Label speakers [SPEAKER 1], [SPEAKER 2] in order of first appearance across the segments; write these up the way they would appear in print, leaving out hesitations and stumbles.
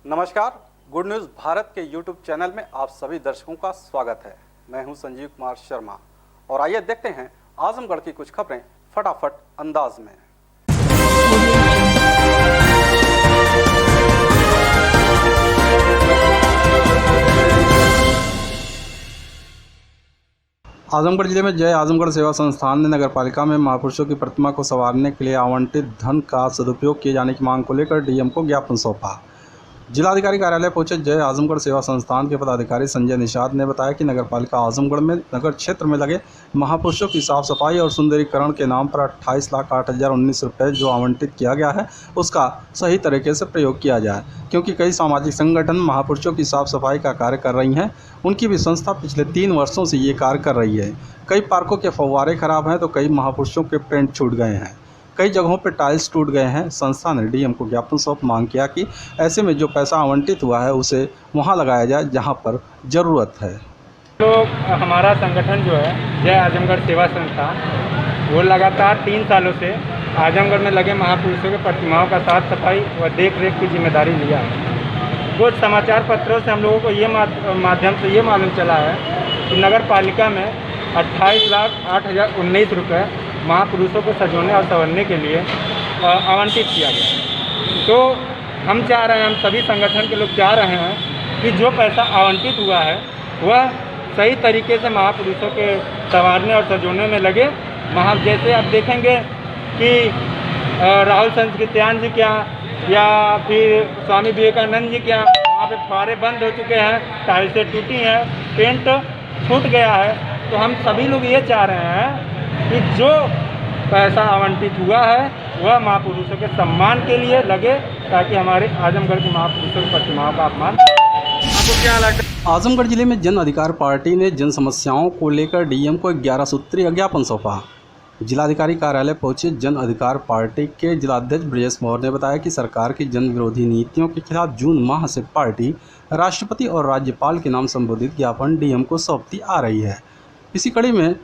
[SPEAKER 1] नमस्कार, good news Bharat के YouTube channel में आप सभी दर्शकों का स्वागत है। मैं हूं संजीव कुमार शर्मा और आइए देखते हैं आजमगढ़ की कुछ खबरें फटाफट अंदाज में। आजमगढ़ जिले में जय आजमगढ़ सेवा संस्थान ने नगरपालिका में महापुरुषों की प्रतिमा को संवारने के लिए आवंटित धन का सदुपयोग किए जाने की मांग को लेकर डीएम को ज्ञापन सौंपा। जिलाधिकारी कार्यालय पहुंचे जय आजमगढ़ सेवा संस्थान के पदाधिकारी संजय निषाद ने बताया कि नगरपालिका आजमगढ़ में नगर क्षेत्र में लगे महापुरुषों की साफ सफाई और सुंदरीकरण के नाम पर 28,08,019 रुपये जो आवंटित किया गया है उसका सही तरीके से प्रयोग किया जाए, क्योंकि कई सामाजिक संगठन महापुरुषों की साफ सफाई का कार्य कर रही हैं। उनकी भी संस्था पिछले 3 वर्षों से ये कार्य कर रही है। कई पार्कों के फव्वारे खराब हैं तो कई महापुरुषों के पेंट छूट गए हैं, कई जगहों पर टाइल्स टूट गए हैं। संस्था ने डीएम को ज्ञापन सौंप मांग किया कि ऐसे में जो पैसा आवंटित हुआ है उसे वहां लगाया जाए जहां पर ज़रूरत है।
[SPEAKER 2] लोग हमारा संगठन जो है जय आजमगढ़ सेवा संस्थान वो लगातार 3 सालों से आजमगढ़ में लगे महापुरुषों के प्रतिमाओं का साफ सफाई व देख रेख की जिम्मेदारी लिया है। कुछ समाचार पत्रों से हम लोगों को ये माध्यम से ये मालूम चला है कि नगर पालिका में 28,08,019 रुपये महापुरुषों को सजोने और संवरने के लिए आवंटित किया गया। तो हम चाह रहे हैं, हम सभी संगठन के लोग चाह रहे हैं कि जो पैसा आवंटित हुआ है वह सही तरीके से महापुरुषों के संवारने और सजोने में लगे। जैसे आप देखेंगे कि राहुल संस्कृत्यान जी क्या या फिर स्वामी विवेकानंद जी क्या, वहाँ पे फव्वारे बंद हो चुके हैं, टाइल्सें टूटी हैं, पेंट छूट गया है। तो हम सभी लोग ये चाह रहे हैं कि जो पैसा आवंटित हुआ है वह महापुरुषों के सम्मान के लिए लगे, ताकि हमारे आजमगढ़ के महापुरुषों की प्रतिमाओं का अपमान। आपको क्या लगता है?
[SPEAKER 1] आजमगढ़ जिले में जन अधिकार पार्टी ने जन समस्याओं को लेकर डीएम को 11 सूत्रीय ज्ञापन सौंपा। जिलाधिकारी कार्यालय पहुंचे जन अधिकार पार्टी के जिलाध्यक्ष ब्रजेश मौर्य ने बताया कि सरकार की जन विरोधी नीतियों के खिलाफ जून माह से पार्टी राष्ट्रपति और राज्यपाल के नाम संबोधित ज्ञापन डीएम को सौंपती आ रही है। इसी कड़ी में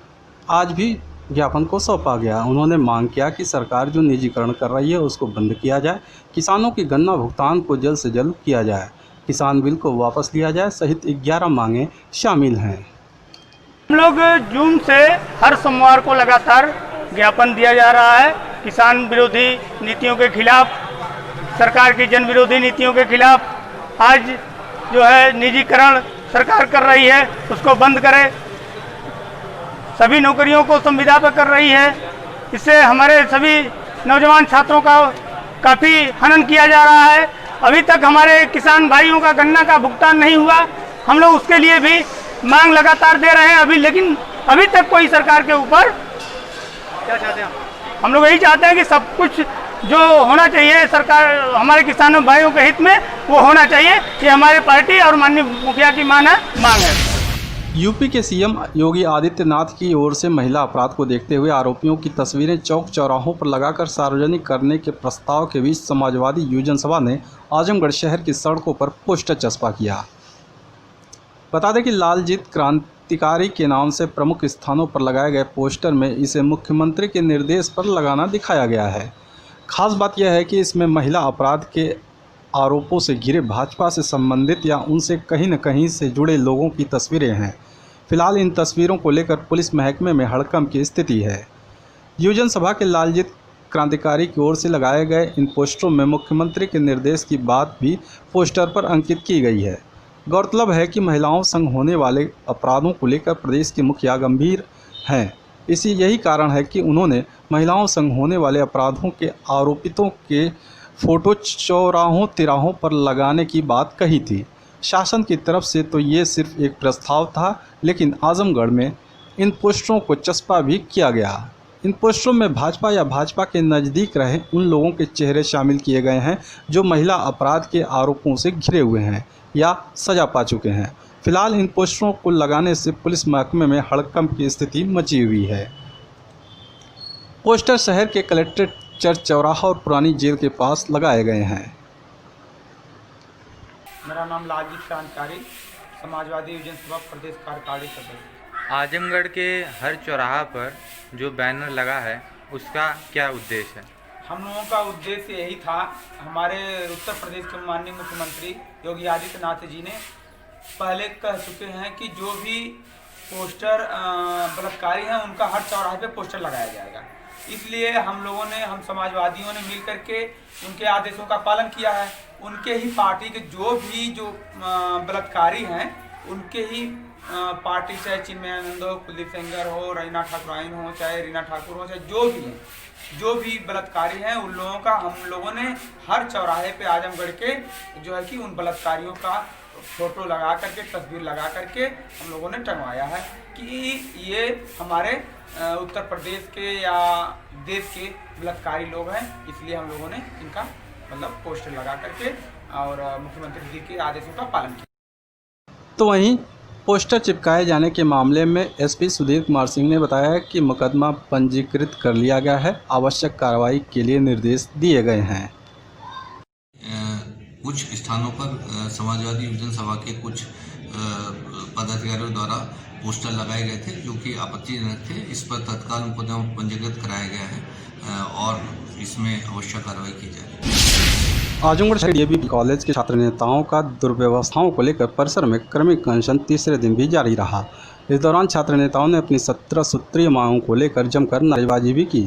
[SPEAKER 1] आज भी ज्ञापन को सौंपा गया। उन्होंने मांग किया कि सरकार जो निजीकरण कर रही है उसको बंद किया जाए, किसानों की गन्ना भुगतान को जल्द से जल्द किया जाए, किसान बिल को वापस लिया जाए सहित 11 मांगें शामिल हैं।
[SPEAKER 3] हम लोग जून से हर सोमवार को लगातार ज्ञापन दिया जा रहा है किसान विरोधी नीतियों के खिलाफ, सरकार की जन विरोधी नीतियों के खिलाफ। आज जो है निजीकरण सरकार कर रही है उसको बंद करे, सभी नौकरियों को संविदा पर कर रही है, इससे हमारे सभी नौजवान छात्रों का काफ़ी हनन किया जा रहा है। अभी तक हमारे किसान भाइयों का गन्ना का भुगतान नहीं हुआ, हम लोग उसके लिए भी मांग लगातार दे रहे हैं लेकिन अभी तक कोई सरकार के ऊपर क्या चाहते हैं हम लोग यही चाहते हैं कि सब कुछ जो होना चाहिए सरकार हमारे किसानों भाइयों के हित में वो होना चाहिए। ये हमारे पार्टी और माननीय मुखिया की मांग है।
[SPEAKER 1] यूपी के सीएम योगी आदित्यनाथ की ओर से महिला अपराध को देखते हुए आरोपियों की तस्वीरें चौक चौराहों पर लगाकर सार्वजनिक करने के प्रस्ताव के बीच समाजवादी युवजन सभा ने आजमगढ़ शहर की सड़कों पर पोस्टर चस्पा किया। बता दें कि लालजीत क्रांतिकारी के नाम से प्रमुख स्थानों पर लगाए गए पोस्टर में इसे मुख्यमंत्री के निर्देश पर लगाना दिखाया गया है। खास बात यह है कि इसमें महिला अपराध के आरोपों से घिरे भाजपा से संबंधित या उनसे कहीं न कहीं से जुड़े लोगों की तस्वीरें हैं। फिलहाल इन तस्वीरों को लेकर पुलिस महकमे में हड़कंप की स्थिति है। युवजन सभा के लालजीत क्रांतिकारी की ओर से लगाए गए इन पोस्टरों में मुख्यमंत्री के निर्देश की बात भी पोस्टर पर अंकित की गई है। गौरतलब है कि महिलाओं संग होने वाले अपराधों को लेकर प्रदेश के मुखिया गंभीर हैं। यही कारण है कि उन्होंने महिलाओं संग होने वाले अपराधों के आरोपितों के फोटो चौराहों तिराहों पर लगाने की बात कही थी। शासन की तरफ से तो ये सिर्फ एक प्रस्ताव था, लेकिन आजमगढ़ में इन पोस्टरों को चस्पा भी किया गया। इन पोस्टरों में भाजपा या भाजपा के नज़दीक रहे उन लोगों के चेहरे शामिल किए गए हैं जो महिला अपराध के आरोपों से घिरे हुए हैं या सजा पा चुके हैं। फिलहाल इन पोस्टरों को लगाने से पुलिस महकमे में हड़कंप की स्थिति मची हुई है। पोस्टर शहर के कलेक्ट्रेट, चर्च चौराहा और पुरानी जेल के पास लगाए गए हैं।
[SPEAKER 4] मेरा नाम लालजीत क्रांतिकारी, समाजवादी युवजन सभा प्रदेश कार्यकारिणी सदस्य।
[SPEAKER 5] आजमगढ़ के हर चौराहा पर जो बैनर लगा है उसका क्या उद्देश्य है?
[SPEAKER 4] हम लोगों का उद्देश्य यही था। हमारे उत्तर प्रदेश के माननीय मुख्यमंत्री योगी आदित्यनाथ जी ने पहले कह चुके हैं कि जो भी पोस्टर बलात्कारी हैं उनका हर चौराहे पे पोस्टर लगाया जाएगा। इसलिए हम समाजवादियों ने मिल करके उनके आदेशों का पालन किया है। उनके ही पार्टी के जो बलात्कारी हैं उनके ही पार्टी, चाहे चिन्मयानंद हो, कुलदीप सेंगर हो, रहीना ठाकुराइन हो, चाहे रीना ठाकुर हो, चाहे जो भी बलात्कारी हैं उन लोगों का हम लोगों ने हर चौराहे पे आजमगढ़ के जो है कि उन बलात्कारियों का फोटो लगा करके, तस्वीर लगा करके हम लोगों ने टंगवाया है कि ये हमारे उत्तर प्रदेश के या देश के बलात्कारी लोग हैं। इसलिए हम लोगों ने इनका पोस्टर लगा करके और मुख्यमंत्री जी के आदेशों का पालन किया।
[SPEAKER 1] तो वहीं पोस्टर चिपकाए जाने के मामले में एसपी सुधीर कुमार सिंह ने बताया कि मुकदमा पंजीकृत कर लिया गया है, आवश्यक कार्रवाई के लिए निर्देश दिए गए हैं।
[SPEAKER 5] कुछ स्थानों पर समाजवादी युवजन सभा के कुछ पदाधिकारियों द्वारा पोस्टर लगाए गए थे जो कि आपत्तिजनक थे। इस पर तत्काल मुकदमा पंजीकृत कराया गया है और इसमें आवश्यक कार्रवाई की जाए।
[SPEAKER 1] आजमगढ़ डीएवी कॉलेज के छात्र नेताओं का दुर्व्यवस्थाओं को लेकर परिसर में क्रमिक अनशन तीसरे दिन भी जारी रहा। इस दौरान छात्र नेताओं ने अपनी 17 सूत्रीय मांगों को लेकर जमकर नारेबाजी भी की।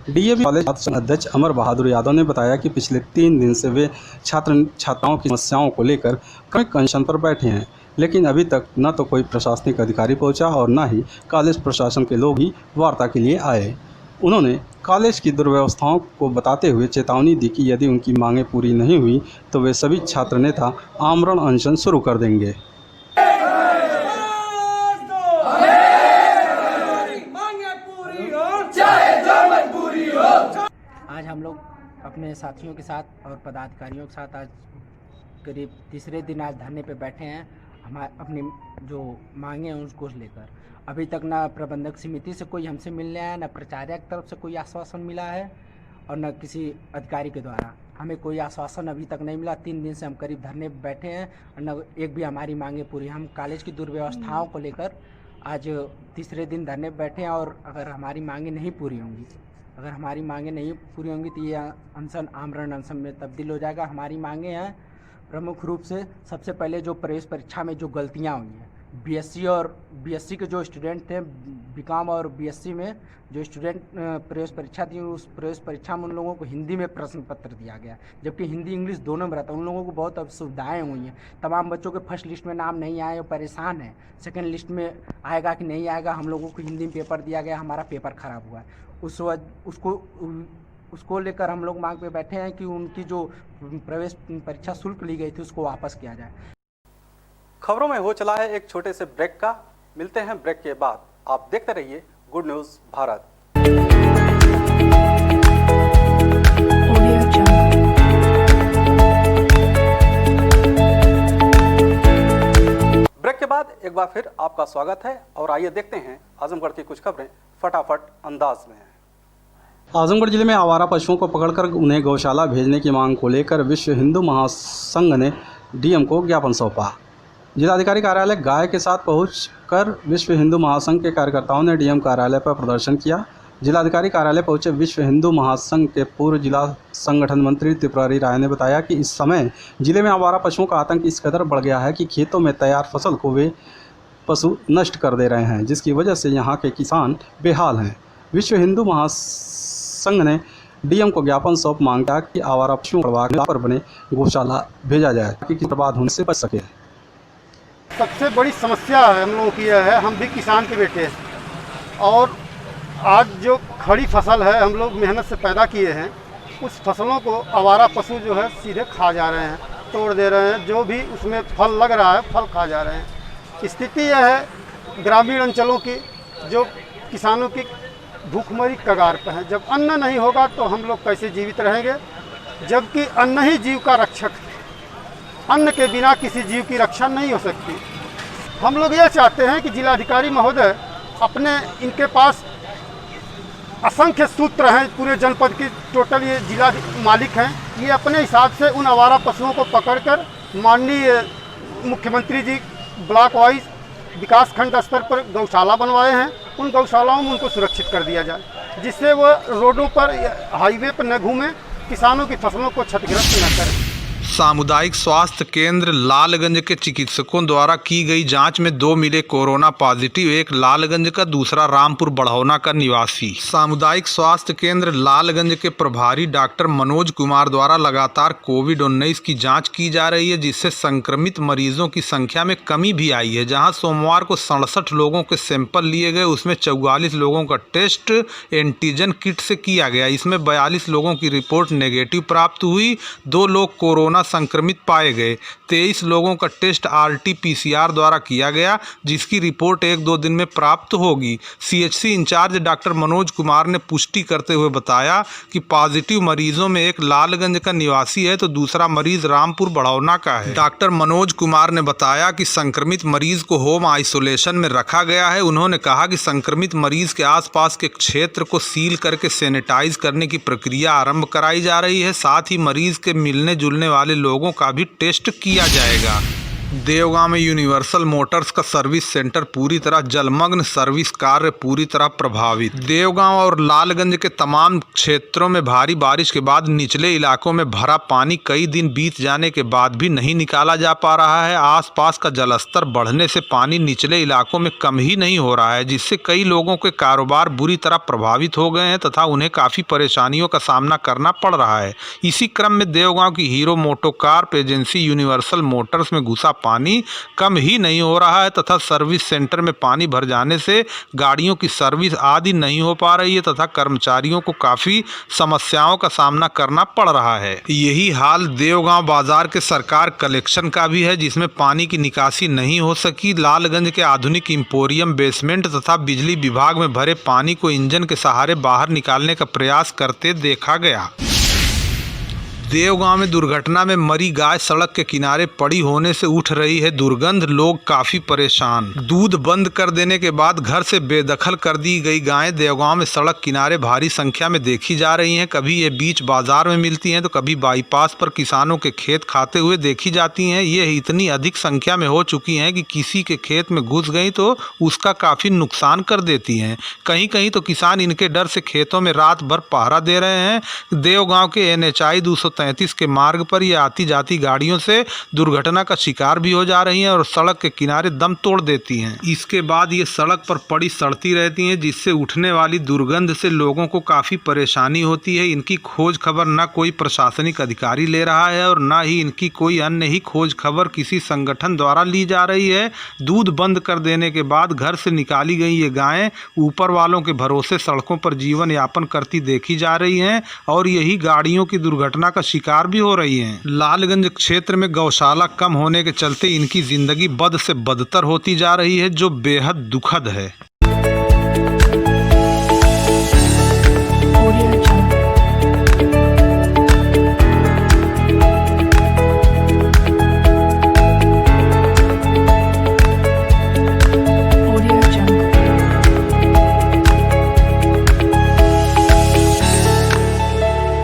[SPEAKER 1] डीएवी कॉलेज छात्र अध्यक्ष अमर बहादुर यादव ने बताया कि पिछले 3 दिन से वे छात्राओं की समस्याओं को लेकर क्रमिक अनशन पर बैठे हैं, लेकिन अभी तक न तो कोई प्रशासनिक अधिकारी पहुंचा और न ही कॉलेज प्रशासन के लोग ही वार्ता के लिए आए। उन्होंने कॉलेज की दुर्व्यवस्थाओं को बताते हुए चेतावनी दी कि यदि उनकी मांगें पूरी नहीं हुई तो वे सभी छात्र नेता आमरण अनशन शुरू कर देंगे।
[SPEAKER 6] आज हम लोग अपने साथियों के साथ और पदाधिकारियों के साथ आज करीब तीसरे दिन आज धरने पे बैठे हैं। हमारे अपनी जो मांगे हैं उसको लेकर अभी तक ना प्रबंधक समिति से कोई हमसे मिलने आया, ना प्राचार्य की तरफ से कोई आश्वासन मिला है और न किसी अधिकारी के द्वारा हमें कोई आश्वासन अभी तक नहीं मिला। 3 दिन से हम करीब धरने पे बैठे हैं और न एक भी हमारी मांगे पूरी। हम कॉलेज की दुर्व्यवस्थाओं को लेकर आज तीसरे दिन धरने पे बैठे हैं और अगर हमारी मांगे नहीं पूरी होंगी तो ये अनशन आमरण अनशन में तब्दील हो जाएगा। हमारी मांगे हैं प्रमुख रूप से सबसे पहले जो प्रवेश परीक्षा में जो गलतियां हुई हैं, बीएससी और बीएससी के जो स्टूडेंट थे, बीकॉम और बीएससी में जो स्टूडेंट प्रवेश परीक्षा दी, उस प्रवेश परीक्षा में उन लोगों को हिंदी में प्रश्न पत्र दिया गया, जबकि हिंदी इंग्लिश दोनों में रहता है। उन लोगों को बहुत असुविधाएँ हुई हैं। तमाम बच्चों के फर्स्ट लिस्ट में नाम नहीं आए, वो परेशान है। सेकेंड लिस्ट में आएगा कि नहीं आएगा। हम लोगों को हिंदी में पेपर दिया गया, हमारा पेपर ख़राब हुआ है। उसको लेकर हम लोग मांग पे बैठे हैं कि उनकी जो प्रवेश परीक्षा शुल्क ली गई थी उसको वापस किया जाए।
[SPEAKER 1] खबरों में हो चला है एक छोटे से ब्रेक का। मिलते हैं ब्रेक के बाद। आप देखते रहिए गुड न्यूज़ भारत। ब्रेक के बाद एक बार फिर आपका स्वागत है और आइए देखते हैं आजमगढ़ की कुछ खबरें फटाफट अंदाज में। आजमगढ़ जिले में आवारा पशुओं को पकड़कर उन्हें गौशाला भेजने की मांग को लेकर विश्व हिंदू महासंघ ने डीएम को ज्ञापन सौंपा। जिलाधिकारी कार्यालय गाय के साथ पहुंचकर विश्व हिंदू महासंघ के कार्यकर्ताओं ने डीएम कार्यालय पर प्रदर्शन किया। जिलाधिकारी कार्यालय पहुंचे विश्व हिंदू महासंघ के पूर्व जिला संगठन मंत्री त्रिपुरारी राय ने बताया कि इस समय जिले में आवारा पशुओं का आतंक इस कदर बढ़ गया है कि खेतों में तैयार फसल को वे पशु नष्ट कर दे रहे हैं, जिसकी वजह से यहाँ के किसान बेहाल हैं। विश्व हिंदू महासंघ ने डीएम को ज्ञापन सौंप मांग किया कि आवारा पशुओं पर बने गौशाला भेजा जाए ताकि बर्बाद होने से बच सके।
[SPEAKER 7] सबसे बड़ी समस्या है हम लोगों की यह है, हम भी किसान के बेटे हैं और आज जो खड़ी फसल है हम लोग मेहनत से पैदा किए हैं, उस फसलों को आवारा पशु जो है सीधे खा जा रहे हैं, तोड़ दे रहे हैं। जो भी उसमें फल लग रहा है फल खा जा रहे हैं। स्थिति यह है ग्रामीण अंचलों की, जो किसानों की भूखमरी कगार पर है। जब अन्न नहीं होगा तो हम लोग कैसे जीवित रहेंगे, जबकि अन्न ही जीव का रक्षक है। अन्न के बिना किसी जीव की रक्षा नहीं हो सकती। हम लोग यह चाहते हैं कि जिलाधिकारी महोदय अपने, इनके पास असंख्य सूत्र हैं पूरे जनपद की, टोटल ये जिला मालिक हैं, ये अपने हिसाब से उन आवारा पशुओं को पकड़कर माननीय मुख्यमंत्री जी ब्लॉक वाइज विकास खंड स्तर पर गौशाला बनवाए हैं। उन गौशालाओं में उनको सुरक्षित कर दिया जाए। जिससे वो रोडों पर हाईवे पर न घूमें, किसानों की फसलों को क्षतिग्रस्त न करें।
[SPEAKER 8] सामुदायिक स्वास्थ्य केंद्र लालगंज के चिकित्सकों द्वारा की गई जांच में 2 मिले कोरोना पॉजिटिव, एक लालगंज का, दूसरा रामपुर बढ़ौना का निवासी। सामुदायिक स्वास्थ्य केंद्र लालगंज के प्रभारी डॉक्टर मनोज कुमार द्वारा लगातार कोविड-19 की जांच की जा रही है, जिससे संक्रमित मरीजों की संख्या में कमी भी आई है। जहां सोमवार को 67 लोगों के सैंपल लिए गए, उसमें 44 लोगों का टेस्ट एंटीजन किट से किया गया। इसमें 42 लोगों की रिपोर्ट नेगेटिव प्राप्त हुई, 2 लोग कोरोना संक्रमित पाए गए। 23 लोगों का टेस्ट RT-PCR द्वारा किया गया, जिसकी रिपोर्ट 1-2 दिन में प्राप्त होगी। CHC incharge doctor Manoj Kumar ने पुष्टि करते हुए बताया कि पॉजिटिव मरीजों में एक लालगंज का निवासी है तो दूसरा मरीज रामपुर बढ़ौना का है। डॉक्टर मनोज कुमार ने बताया कि संक्रमित मरीज को होम आइसोलेशन में रखा गया है। उन्होंने कहा कि संक्रमित मरीज के आसपास के क्षेत्र को सील करके सैनिटाइज करने की प्रक्रिया आरंभ कराई जा रही है। साथ ही मरीज के मिलने जुलने वाले लोगों का भी टेस्ट किया जाएगा। देवगांव में यूनिवर्सल मोटर्स का सर्विस सेंटर पूरी तरह जलमग्न, सर्विस कार्य पूरी तरह प्रभावित। देवगांव और लालगंज के तमाम क्षेत्रों में भारी बारिश के बाद निचले इलाकों में भरा पानी कई दिन बीत जाने के बाद भी नहीं निकाला जा पा रहा है। आसपास का जलस्तर बढ़ने से पानी निचले इलाकों में कम ही नहीं हो रहा है, जिससे कई लोगों के कारोबार बुरी तरह प्रभावित हो गए हैं तथा उन्हें काफ़ी परेशानियों का सामना करना पड़ रहा है। इसी क्रम में देवगांव की hero MotoCorp agency universal Motors में घुसा पानी कम ही नहीं हो रहा है तथा सर्विस सेंटर में पानी भर जाने से गाड़ियों की सर्विस आदि नहीं हो पा रही है तथा कर्मचारियों को काफ़ी समस्याओं का सामना करना पड़ रहा है। यही हाल देवगांव बाजार के सरकार कलेक्शन का भी है, जिसमें पानी की निकासी नहीं हो सकी। लालगंज के आधुनिक इंपोरियम बेसमेंट तथा बिजली विभाग में भरे पानी को इंजन के सहारे बाहर निकालने का प्रयास करते देखा गया। देवगांव में दुर्घटना में मरी गाय सड़क के किनारे पड़ी होने से उठ रही है दुर्गंध, लोग काफी परेशान। दूध बंद कर देने के बाद घर से बेदखल कर दी गई गायें देवगांव में सड़क किनारे भारी संख्या में देखी जा रही हैं। कभी ये बीच बाजार में मिलती हैं तो कभी बाईपास पर किसानों के खेत खाते हुए देखी जाती हैं। ये इतनी अधिक संख्या में हो चुकी हैं कि किसी के खेत में घुस गई तो उसका काफी नुकसान कर देती हैं। कहीं कहीं तो किसान इनके डर से खेतों में रात भर पहरा दे रहे हैं। देवगांव के NHI 233 के मार्ग पर ये आती जाती गाड़ियों से दुर्घटना का शिकार भी हो जा रही हैं और सड़क के किनारे दम तोड़ देती हैं। इसके बाद ये सड़क पर पड़ी सड़ती रहती हैं, जिससे उठने वाली दुर्गंध से लोगों को काफ़ी परेशानी होती है। इनकी खोज खबर न कोई प्रशासनिक अधिकारी ले रहा है और न ही इनकी कोई अन्य ही खोज खबर किसी संगठन द्वारा ली जा रही है। दूध बंद कर देने के बाद घर से निकाली गई ये गायें ऊपर वालों के भरोसे सड़कों पर जीवन यापन करती देखी जा रही हैं और यही गाड़ियों की दुर्घटना का शिकार भी हो रही हैं। लालगंज क्षेत्र में गौशाला कम होने के चलते इनकी जिंदगी बद से बदतर होती जा रही है, जो बेहद दुखद है।